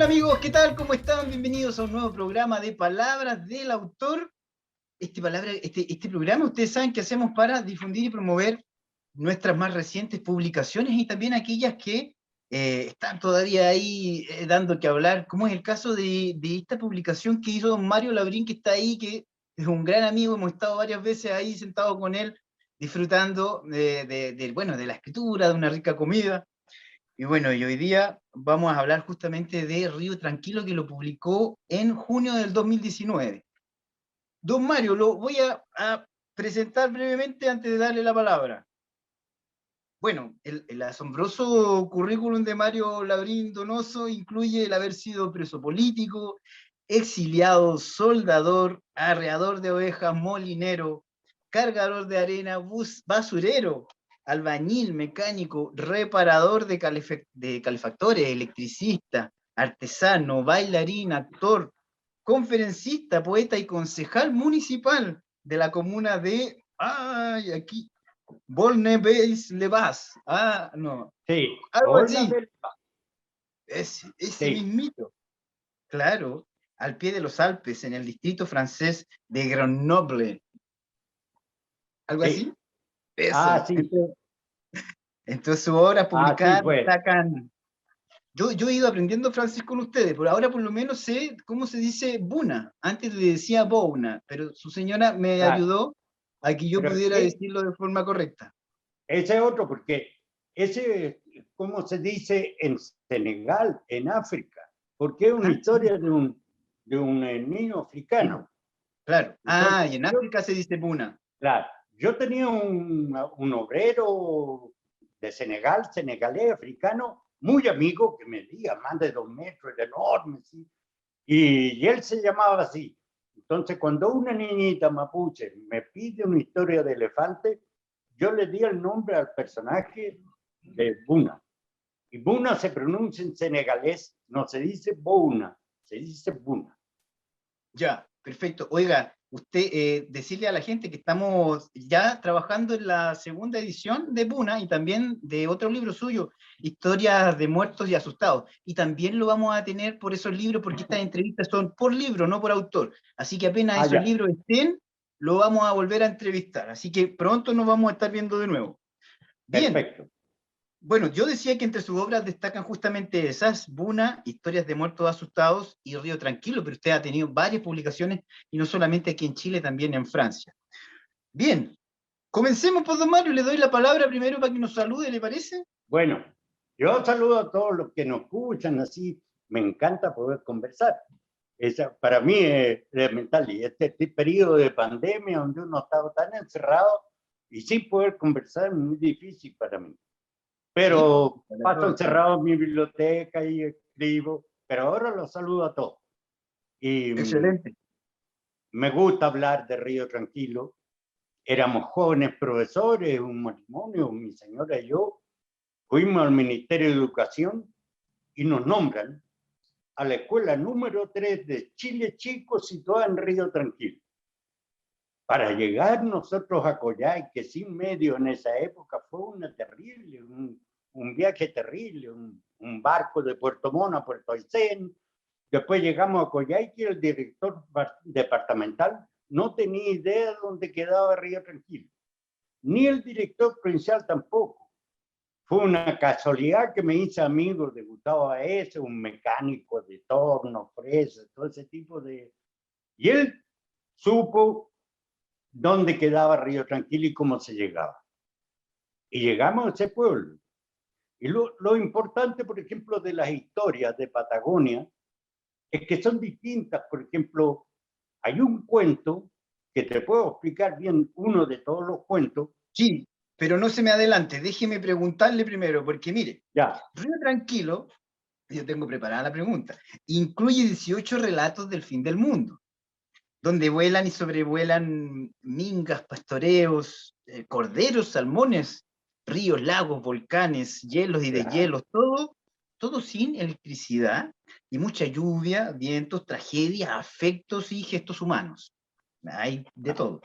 Hola amigos, ¿qué tal? ¿Cómo están? Bienvenidos a un nuevo programa de Palabras del Autor. Este programa ustedes saben que hacemos para difundir y promover nuestras más recientes publicaciones y también aquellas que están todavía ahí dando que hablar, como es el caso de esta publicación que hizo don Mario Labrín, que está ahí, que es un gran amigo, hemos estado varias veces ahí sentados con él, disfrutando bueno, de la escritura, de una rica comida. Y bueno, y hoy día vamos a hablar justamente de Río Tranquilo, que lo publicó en junio del 2019. Don Mario, lo voy a presentar brevemente antes de darle la palabra. Bueno, el asombroso currículum de Mario Labrín Donoso incluye el haber sido preso político, exiliado, soldador, arreador de ovejas, molinero, cargador de arena, basurero, albañil, mecánico, reparador de calefactores, electricista, artesano, bailarín, actor, conferencista, poeta y concejal municipal de la comuna de... ¡Ay, aquí! Volnebes-le-Bas. Ah, no. Sí, Algo hola así. del... Ese Sí, mismito. Claro. Al pie de los Alpes, en el distrito francés de Grenoble. ¿Algo así? sí. Eso. Sí. Entonces sus obras Sí, publicadas pues. destacan. Yo he ido aprendiendo francés con ustedes, pero ahora por lo menos sé cómo se dice Buna. Antes le decía Bouna, pero su señora me Claro. ayudó a que yo Pero pudiera decirlo de forma correcta. ese es otro, porque ese, ¿cómo se dice en Senegal, en África? Porque es una Ah, sí, historia de un niño africano. claro. Ah, Entonces, y en África se dice Buna. claro, yo tenía un obrero de Senegal, senegalés, africano, muy amigo, que medía más de 2 metros, era enorme, ¿sí? Y él se llamaba así. Entonces, cuando una niñita mapuche me pide una historia de elefante, yo le di el nombre al personaje de Buna. Y Buna se pronuncia en senegalés, no se dice Bouna, se dice Buna. Ya, perfecto. Oiga, usted decirle a la gente que estamos ya trabajando en la segunda edición de Buna y también de otro libro suyo, Historias de Muertos y Asustados. Y también lo vamos a tener por esos libros, porque estas entrevistas son por libro, no por autor. Así que apenas esos Ya, libros estén, lo vamos a volver a entrevistar. Así que pronto nos vamos a estar viendo de nuevo. Bien. perfecto. Bueno, yo decía que entre sus obras destacan justamente esas, Buna, Historias de Muertos Asustados y Río Tranquilo, pero usted ha tenido varias publicaciones, y no solamente aquí en Chile, también en Francia. Bien, comencemos por don Mario, le doy la palabra primero para que nos salude, ¿le parece? Bueno, yo saludo a todos los que nos escuchan, así me encanta poder conversar. Para mí es elemental. Y este periodo de pandemia donde uno estaba tan encerrado y sin poder conversar es muy difícil para mí. Sí, pues, Pero para paso todos estamos. encerrado en mi biblioteca y escribo, pero ahora los saludo a todos. Y Excelente. me gusta hablar de Río Tranquilo. Éramos jóvenes profesores, un matrimonio, mi señora y yo, fuimos al Ministerio de Educación y nos nombran a la escuela número 3 de Chile Chico, situada en Río Tranquilo. Para llegar nosotros a Coyhai, que sin medio en esa época fue una terrible, un viaje terrible, un barco de Puerto Montt a Puerto Aysén. Después llegamos a Coyhai, que el director departamental no tenía idea de dónde quedaba Río Tranquilo, ni el director provincial tampoco. Fue una casualidad que me hice amigo de Gustavo Baeza, un mecánico de torno, fresa, todo ese tipo de... Y él supo dónde quedaba Río Tranquilo y cómo se llegaba. Y llegamos a ese pueblo. Y lo importante, por ejemplo, de las historias de Patagonia es que son distintas. Por ejemplo, hay un cuento que te puedo explicar bien, uno de todos los cuentos. Sí, pero no se me adelante, déjeme preguntarle primero, porque mire, Ya. Río Tranquilo, yo tengo preparada la pregunta, incluye 18 relatos del fin del mundo, donde vuelan y sobrevuelan mingas, pastoreos, corderos, salmones, ríos, lagos, volcanes, hielos y Claro. deshielos, todo sin electricidad y mucha lluvia, vientos, tragedias, afectos y gestos humanos. Hay de todo.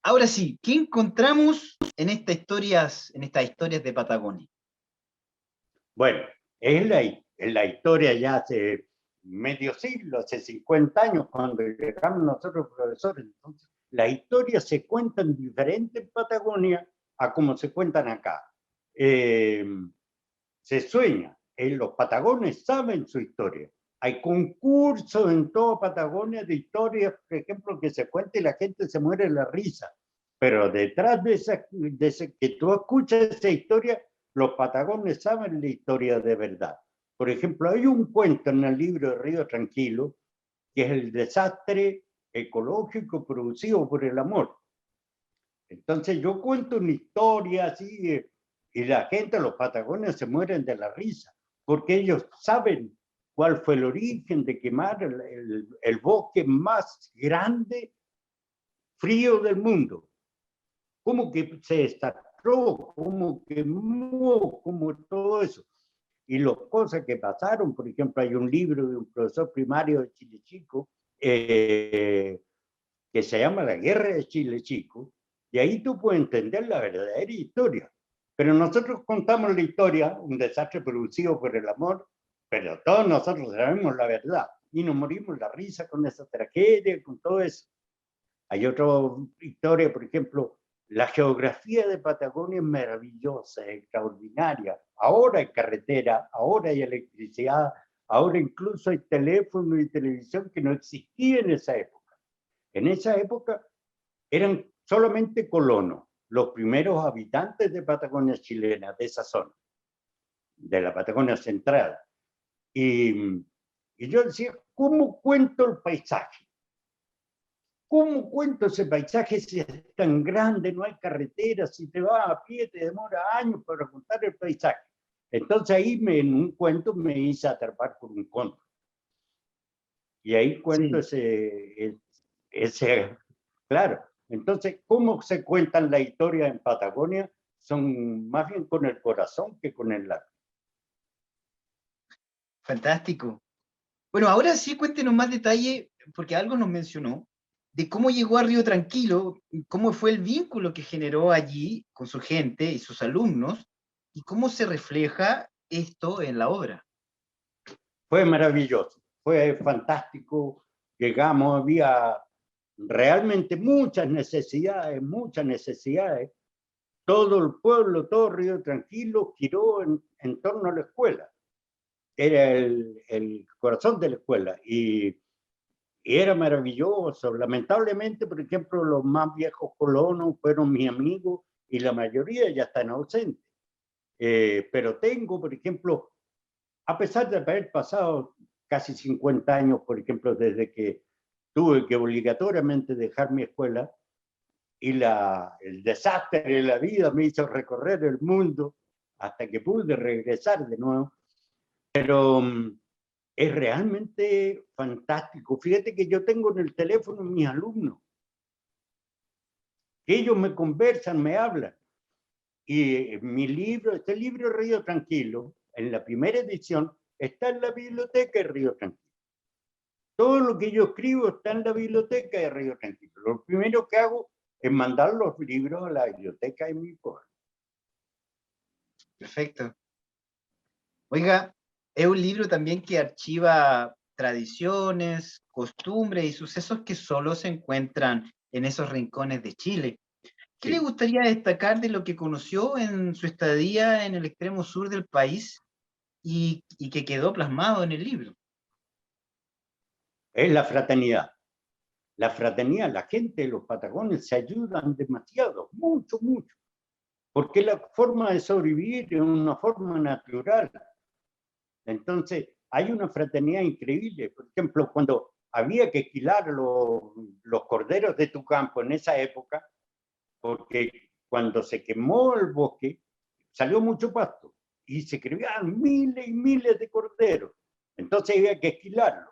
Ahora sí, ¿qué encontramos en estas historias de Patagonia? Bueno, es la historia ya medio siglo, hace 50 años, cuando llegamos nosotros profesores. Entonces, las historias se cuentan diferente en Patagonia a como se cuentan acá. Se sueña, los patagones saben su historia. Hay concursos en toda Patagonia de historias, por ejemplo, que se cuenta y la gente se muere de la risa. Pero detrás de esa que tú escuchas esa historia, los patagones saben la historia de verdad. Por ejemplo, hay un cuento en el libro de Río Tranquilo, que es el desastre ecológico producido por el amor. Entonces yo cuento una historia así, y la gente, los patagones, se mueren de la risa, porque ellos saben cuál fue el origen de quemar el bosque más grande, frío del mundo. Cómo que se destacó, cómo quemó, cómo todo eso. Y las cosas que pasaron, por ejemplo, hay un libro de un profesor primario de Chile Chico, que se llama La Guerra de Chile Chico, y ahí tú puedes entender la verdadera historia. Pero nosotros contamos la historia, un desastre producido por el amor, pero todos nosotros sabemos la verdad, y nos morimos la risa con esa tragedia, con todo eso. Hay otra historia, por ejemplo, la geografía de Patagonia es maravillosa, es extraordinaria. Ahora hay carretera, ahora hay electricidad, ahora incluso hay teléfono y televisión que no existía en esa época. En esa época eran solamente colonos, los primeros habitantes de Patagonia chilena, de esa zona, de la Patagonia central. Y yo decía, ¿cómo cuento el paisaje? ¿Cómo cuento ese paisaje si es tan grande, no hay carreteras, si te vas a pie te demora años para contar el paisaje? Entonces ahí en un cuento me hice atrapar por un cóndor. Y ahí cuento ese, claro. Entonces, ¿cómo se cuentan la historia en Patagonia? Son más bien con el corazón que con el lápiz. Fantástico. Bueno, ahora sí cuéntenos más detalle, porque algo nos mencionó, de cómo llegó a Río Tranquilo, cómo fue el vínculo que generó allí con su gente y sus alumnos, y cómo se refleja esto en la obra. Fue maravilloso, fue fantástico. Llegamos, había realmente muchas necesidades, muchas necesidades. Todo el pueblo, todo Río Tranquilo giró en torno a la escuela. Era el corazón de la escuela y era maravilloso. Lamentablemente, por ejemplo, los más viejos colonos fueron mis amigos y la mayoría ya están ausentes. Pero tengo, por ejemplo, a pesar de haber pasado casi 50 años, por ejemplo, desde que tuve que obligatoriamente dejar mi escuela, y el desastre de la vida me hizo recorrer el mundo hasta que pude regresar de nuevo. Pero es realmente fantástico. Fíjate que yo tengo en el teléfono mis alumnos. Ellos me conversan, me hablan. Y mi libro, este libro Río Tranquilo, en la primera edición, está en la biblioteca de Río Tranquilo. Todo lo que yo escribo está en la biblioteca de Río Tranquilo. Lo primero que hago es mandar los libros a la biblioteca de mi pueblo. Perfecto. Oiga, es un libro también que archiva tradiciones, costumbres y sucesos que solo se encuentran en esos rincones de Chile. ¿Qué le gustaría destacar de lo que conoció en su estadía en el extremo sur del país y que quedó plasmado en el libro? Es la fraternidad. La fraternidad, la gente de los Patagones se ayudan demasiado, mucho, mucho. Porque la forma de sobrevivir es una forma natural. Entonces, hay una fraternidad increíble. Por ejemplo, cuando había que esquilar los corderos de tu campo en esa época, porque cuando se quemó el bosque, salió mucho pasto y se criaban miles y miles de corderos. Entonces había que esquilarlo.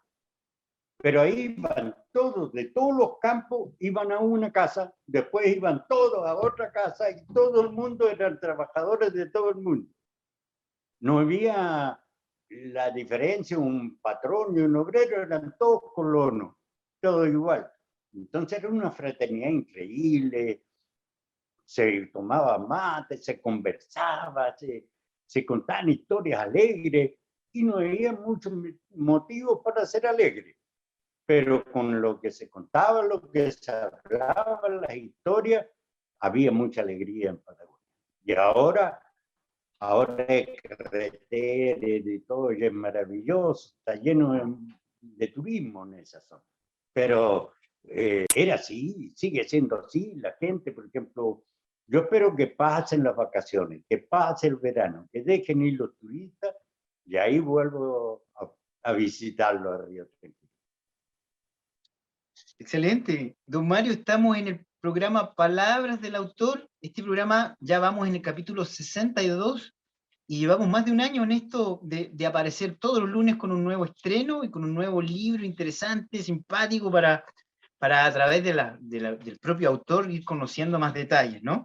Pero ahí iban todos, de todos los campos, iban a una casa, después iban todos a otra casa y todo el mundo eran trabajadores de todo el mundo. No había la diferencia, un patrón y un obrero, eran todos colonos, todo igual. Entonces era una fraternidad increíble, se tomaba mate, se conversaba, se contaban historias alegres y no había muchos motivos para ser alegre. Pero con lo que se contaba, lo que se hablaba, las historias, había mucha alegría en Patagonia. Y ahora es carretera y todo, y es maravilloso, está lleno de turismo en esa zona. Pero era así, sigue siendo así. La gente, por ejemplo, yo espero que pasen las vacaciones, que pase el verano, que dejen ir los turistas, y ahí vuelvo a visitarlo a Río Tranquilo. Excelente. Don Mario, estamos en el programa Palabras del Autor. Este programa ya vamos en el capítulo 62 y llevamos más de un año en esto de aparecer todos los lunes con un nuevo estreno y con un nuevo libro interesante, simpático, para a través del propio autor ir conociendo más detalles, ¿no?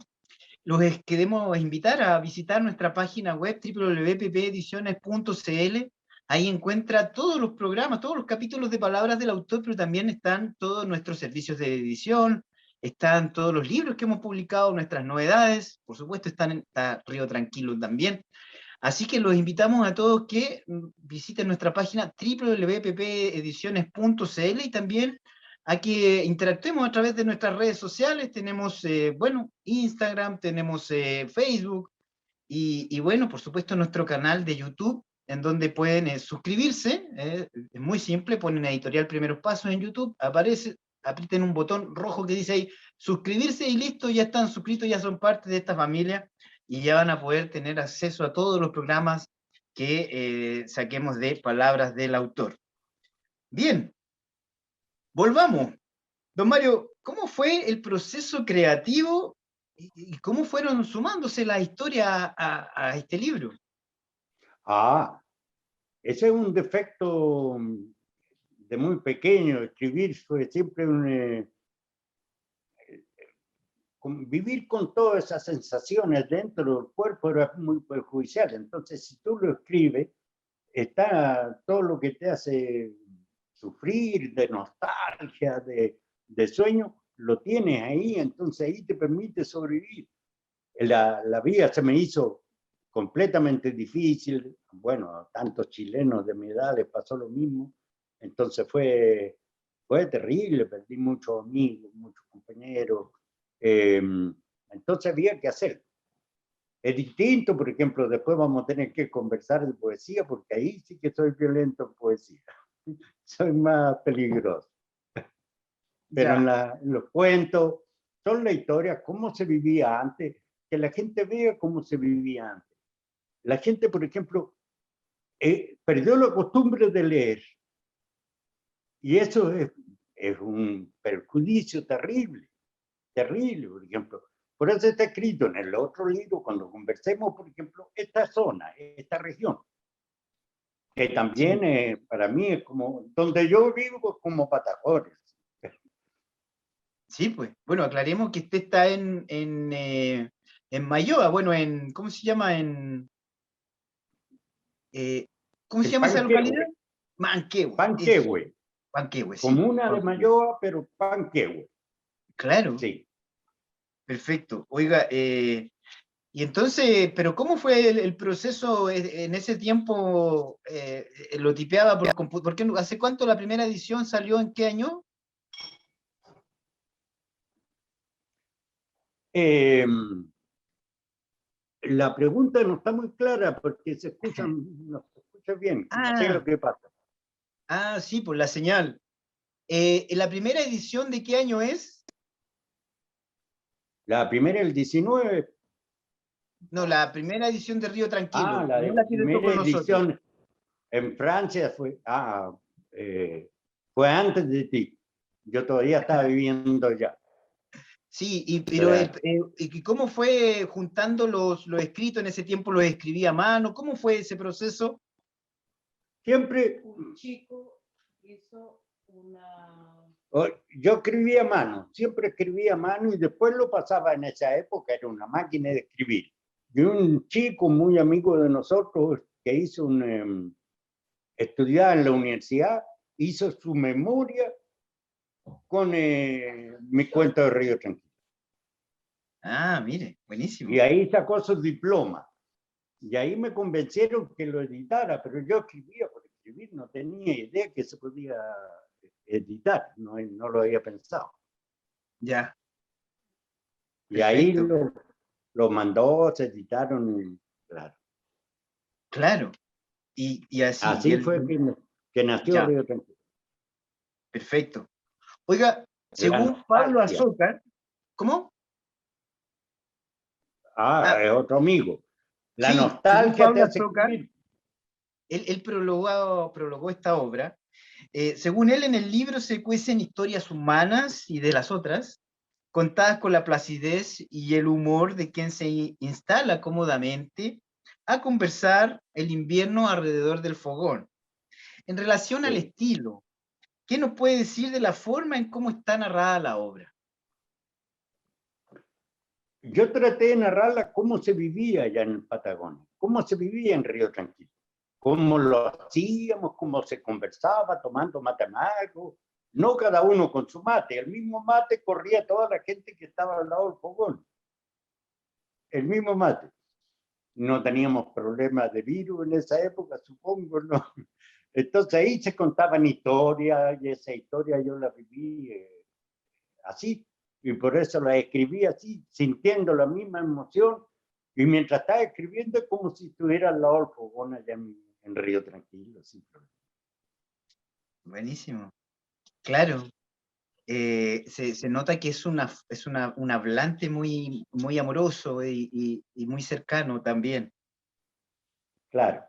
Los queremos invitar a visitar nuestra página web www.ppediciones.cl. Ahí encuentra todos los programas, todos los capítulos de Palabras del Autor, pero también están todos nuestros servicios de edición, están todos los libros que hemos publicado, nuestras novedades, por supuesto está Río Tranquilo también. Así que los invitamos a todos que visiten nuestra página www.ppediciones.cl y también a que interactuemos a través de nuestras redes sociales. Tenemos, Instagram, tenemos Facebook y bueno, por supuesto, nuestro canal de YouTube, en donde pueden suscribirse. Es muy simple, ponen Editorial Primeros Pasos en YouTube, aparece, aprieten un botón rojo que dice ahí suscribirse y listo, ya están suscritos, ya son parte de esta familia y ya van a poder tener acceso a todos los programas que saquemos de Palabras del Autor. Bien, volvamos. Don Mario, ¿cómo fue el proceso creativo y cómo fueron sumándose las historias a este libro? Ese es un defecto de muy pequeño. Escribir fue siempre vivir con todas esas sensaciones dentro del cuerpo era muy perjudicial. Entonces, si tú lo escribes, está todo lo que te hace sufrir, de nostalgia, de sueño, lo tienes ahí, entonces ahí te permite sobrevivir. La vida se me hizo completamente difícil. Bueno, a tantos chilenos de mi edad les pasó lo mismo. Entonces fue terrible, perdí muchos amigos, muchos compañeros. Entonces había que hacer. Es distinto, por ejemplo, después vamos a tener que conversar de poesía, porque ahí sí que soy violento en poesía. Soy más peligroso. Pero en los cuentos son la historia, cómo se vivía antes, que la gente vea cómo se vivía antes. La gente, por ejemplo, perdió la costumbre de leer. Y eso es un perjuicio terrible, terrible, por ejemplo. Por eso está escrito en el otro libro, cuando conversemos, por ejemplo, esta zona, esta región, que también para mí es como, donde yo vivo, como Patagones. Sí, pues. Bueno, aclaremos que usted está en Mayoa, bueno, ¿cómo se llama? ¿Cómo se llama esa localidad? Manquehue. Panquehue. Panquehue, sí. Comuna de Mayoa, pero Panquehue. Claro. Sí. Perfecto. Oiga, y entonces, ¿pero cómo fue el proceso en ese tiempo? ¿Lo tipeaba por computador? ¿Hace cuánto la primera edición salió? ¿En qué año? La pregunta no está muy clara porque no se escucha bien. No sé lo que pasa. Sí, por la señal. ¿La primera edición de qué año es? La primera, el 19. No, la primera edición de Río Tranquilo. La No la que le tocó primera a nosotros. edición en Francia fue antes de ti. Yo todavía estaba viviendo allá. Sí, pero ¿cómo fue juntando los escritos en ese tiempo? ¿Los escribía a mano? ¿Cómo fue ese proceso? Siempre un chico hizo una... Yo escribía a mano, siempre escribía a mano y después lo pasaba en esa época, era una máquina de escribir. Y un chico muy amigo de nosotros que hizo estudiaba en la universidad, hizo su memoria con mi cuento de Río Tranquilo. Mire, buenísimo. Y ahí sacó su diploma. Y ahí me convencieron que lo editara, pero yo escribía por escribir, no tenía idea que se podía editar, no lo había pensado. Ya, Y ahí perfecto. lo mandó, se editaron, y, claro. Claro. Y así, Así fue que nació ya, Río Tranquilo. perfecto. Oiga, La según Pablo nostalgia. Azócar, ¿cómo? Ah, Es otro amigo. La sí, según nostalgia te Pablo hace Azócar, escribir. él prologó esta obra. Según él, en el libro se cuecen historias humanas y de las otras, contadas con la placidez y el humor de quien se instala cómodamente a conversar el invierno alrededor del fogón. En relación al Sí. estilo, ¿qué nos puede decir de la forma en cómo está narrada la obra? Yo traté de narrarla cómo se vivía allá en Patagonia, cómo se vivía en Río Tranquilo, cómo lo hacíamos, cómo se conversaba tomando mate amargo, no cada uno con su mate, el mismo mate corría toda la gente que estaba al lado del fogón, el mismo mate. No teníamos problemas de virus en esa época, supongo, ¿no? Entonces ahí se contaban historias y esa historia yo la viví así, y por eso la escribí así, sintiendo la misma emoción, y mientras estaba escribiendo es como si estuviera al lado del fogón allá en Río Tranquilo. Sin problema. Buenísimo. Claro, se nota que un hablante muy, muy amoroso y muy cercano también. Claro.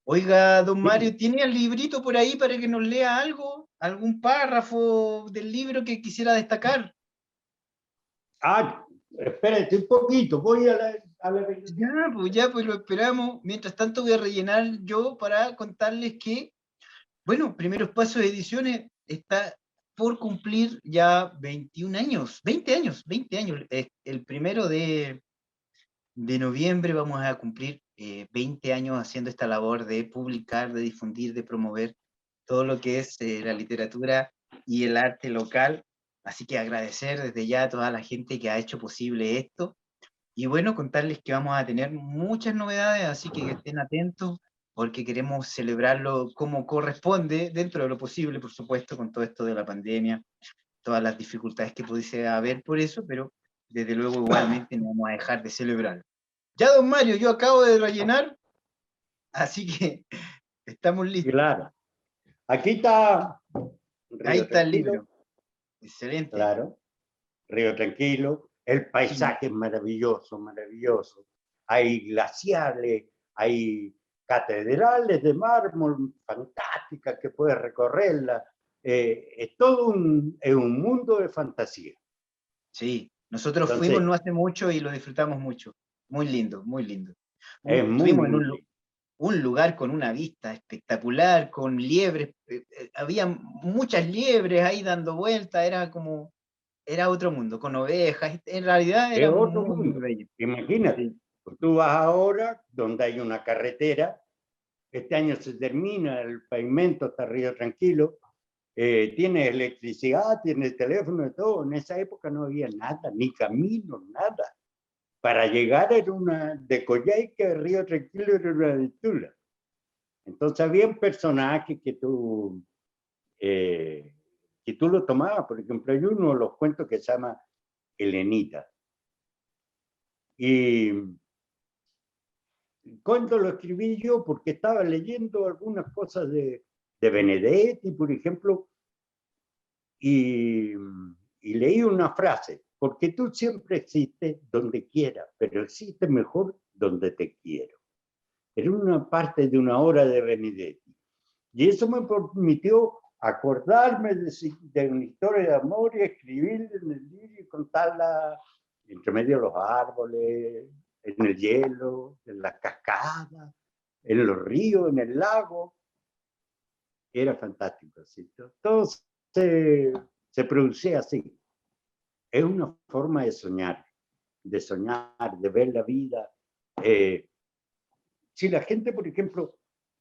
Oiga, don Sí. Mario, ¿tiene el librito por ahí para que nos lea algo? ¿Algún párrafo del libro que quisiera destacar? Espérate un poquito, voy a la biblioteca. Ya, pues lo esperamos. Mientras tanto voy a rellenar yo para contarles que, bueno, Primeros Pasos de Ediciones está por cumplir ya 21 años, 20 años, 20 años. El primero de noviembre vamos a cumplir 20 años haciendo esta labor de publicar, de difundir, de promover todo lo que es la literatura y el arte local. Así que agradecer desde ya a toda la gente que ha hecho posible esto. Y bueno, contarles que vamos a tener muchas novedades, así que estén atentos porque queremos celebrarlo como corresponde, dentro de lo posible, por supuesto, con todo esto de la pandemia, todas las dificultades que pudiese haber por eso, pero desde luego igualmente no vamos a dejar de celebrarlo. Ya, don Mario, yo acabo de rellenar, así que estamos listos. Claro. Aquí está Ahí Río está el Tranquilo, libro. Excelente. claro. Río Tranquilo. El Sí, paisaje es maravilloso, maravilloso. Hay glaciales, hay catedrales de mármol fantásticas que puedes recorrerla. Es todo es un mundo de fantasía. sí. Nosotros fuimos Entonces, no hace mucho y lo disfrutamos mucho. Muy lindo, muy lindo. es muy, Estuvimos en muy lindo. un lugar con una vista espectacular, con liebres, había muchas liebres ahí dando vueltas, era otro mundo, con ovejas, en realidad Es era otro muy, muy mundo. bello. Imagínate, Sí, pues tú vas ahora donde hay una carretera. Este año se termina el pavimento hasta Río Tranquilo. Tiene electricidad, tiene teléfono y todo. En esa época no había nada, ni camino, nada. Para llegar era de Coyhaique a Río Tranquilo era una aventura. Entonces había un personaje que tú lo tomabas. Por ejemplo, hay uno de los cuentos que se llama Helenita. Y cuando lo escribí yo, porque estaba leyendo algunas cosas de Benedetti, por ejemplo, y, y leí una frase, porque tú siempre existes donde quieras, pero existes mejor donde te quiero. Era una parte de una obra de Benedetti. Y eso me permitió acordarme de una historia de amor y escribirla en el libro y contarla entre medio de los árboles, en el hielo, en las cascadas, en los ríos, en el lago. Era fantástico. ¿Sí? Todo se producía así. Es una forma de soñar, de ver la vida. Si la gente, por ejemplo,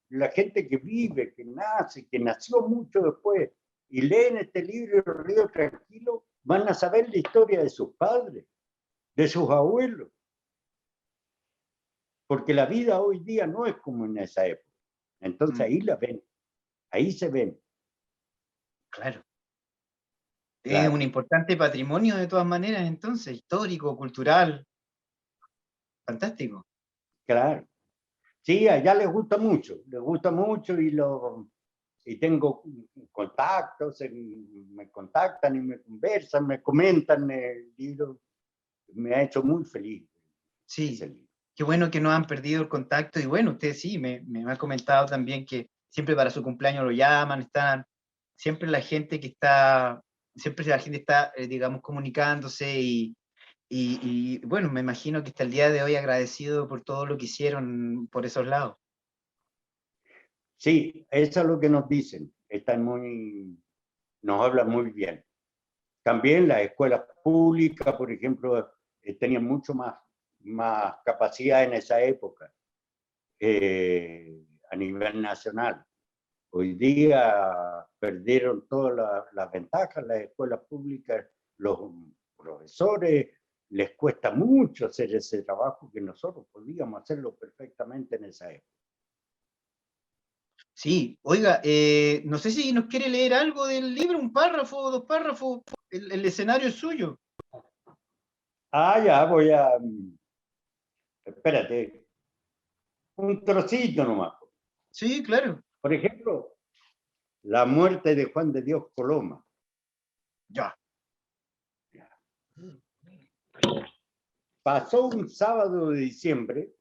la gente que vive, que nace, que nació mucho después, y leen este libro, Río Tranquilo, van a saber la historia de sus padres, de sus abuelos. porque la vida hoy día no es como en esa época. Entonces ahí la ven, ahí se ven. Claro. Es Claro. un importante patrimonio de todas maneras, entonces, histórico, cultural. Fantástico. Claro. Sí, allá les gusta mucho y tengo contactos, me contactan y me conversan, me comentan el libro. Me ha hecho muy feliz. Sí, qué bueno que no han perdido el contacto y bueno, usted sí, me ha comentado también que siempre para su cumpleaños lo llaman, están, siempre la gente que está, siempre la gente está, digamos, comunicándose y bueno, me imagino que hasta el día de hoy agradecido por todo lo que hicieron por esos lados. Sí, eso es lo que nos dicen. Nos hablan muy bien. También las escuelas públicas, por ejemplo, tenían mucho más capacidad en esa época a nivel nacional. Hoy día perdieron todas las ventajas las escuelas públicas, los profesores les cuesta mucho hacer ese trabajo que nosotros podíamos hacerlo perfectamente en esa época. Sí, oiga, no sé si nos quiere leer algo del libro, un párrafo, 2 párrafos, el escenario es suyo. Ya voy espérate, un trocito nomás. Sí, claro. Por ejemplo, la muerte de Juan de Dios Coloma. Ya. Pasó un sábado de diciembre,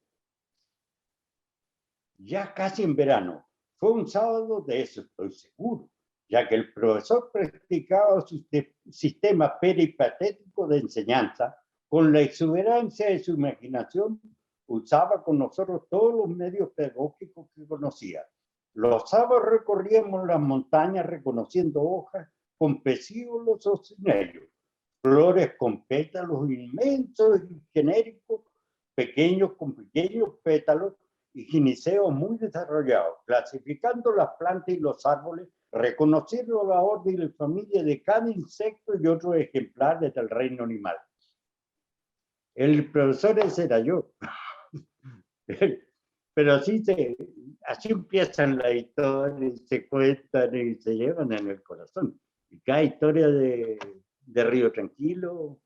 ya casi en verano. Fue un sábado, de eso estoy seguro, ya que el profesor practicaba su sistema peripatético de enseñanza con la exuberancia de su imaginación. Usaba con nosotros todos los medios pedagógicos que conocía. Los sábados recorríamos las montañas reconociendo hojas con pecíolos o sin ellos, flores con pétalos inmensos y genéricos, pequeños con pequeños pétalos y giniceos muy desarrollados, clasificando las plantas y los árboles, reconociendo la orden y familia de cada insecto y otros ejemplares del reino animal. El profesor ese era yo. Pero así empiezan la historia, se cuentan y se llevan en el corazón. Y cada historia de Río Tranquilo.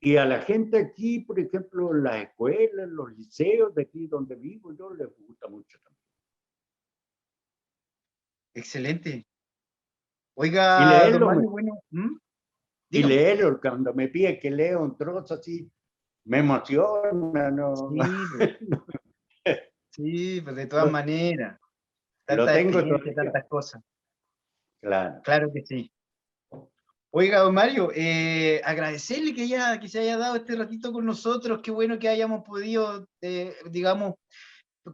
Y a la gente aquí, por ejemplo, en las escuelas, en los liceos de aquí donde vivo, yo les gusta mucho también. Excelente. Y Oiga, leerlo, don Mario, bueno, y leerlo, cuando me pide que lea un trozo así, me emociona, ¿no? Sí, pues, sí, pues de todas maneras. Lo Tantas tengo experiencias, todavía. tantas cosas. Claro. Claro que sí. Oiga, don Mario, agradecerle que se haya dado este ratito con nosotros. Qué bueno que hayamos podido, digamos,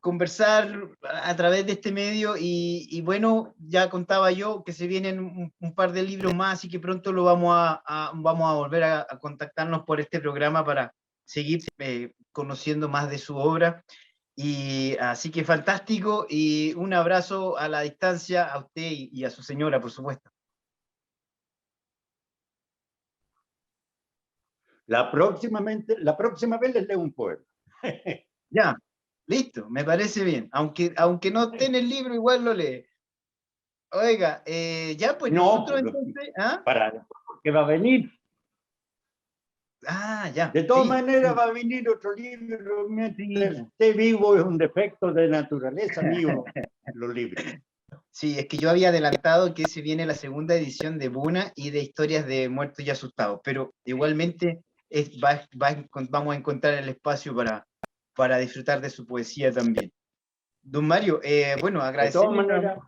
conversar a través de este medio y bueno, ya contaba yo que se vienen un par de libros más y que pronto lo vamos a volver a contactarnos por este programa para seguir conociendo más de su obra. Y así que fantástico y un abrazo a la distancia a usted y a su señora, por supuesto. La próxima vez les leo un poema. Ya, listo, me parece bien. Aunque no esté en el libro, igual lo lee. Oiga, ya pues No, nosotros entonces, ¿ah? porque va a venir. Ya. De todas Sí, maneras sí. va a venir otro libro. Mientras Sí. esté vivo es un defecto de naturaleza mío, los libros. Sí, es que yo había adelantado que se viene la segunda edición de Buna y de Historias de Muertos y Asustados, pero igualmente vamos a encontrar el espacio para disfrutar de su poesía también. Don Mario, bueno, De todas agradecerle. maneras,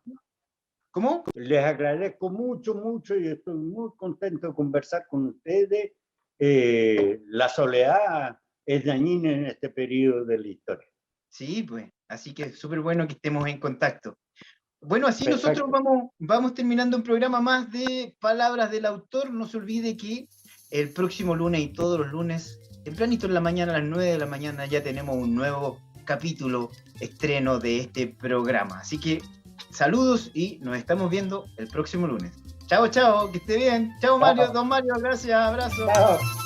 ¿Cómo? les agradezco mucho y estoy muy contento de conversar con ustedes. La soledad es dañina en este periodo de la historia. Sí, pues, así que es súper bueno que estemos en contacto. Bueno, así Perfecto. nosotros vamos terminando un programa más de Palabras del Autor. No se olvide que el próximo lunes y todos los lunes, tempranito en la mañana, a las 9 de la mañana, ya tenemos un nuevo capítulo estreno de este programa. Así que saludos y nos estamos viendo el próximo lunes. Chao, chao, que esté bien. Chao, Mario, don Mario, gracias, abrazo. Chao.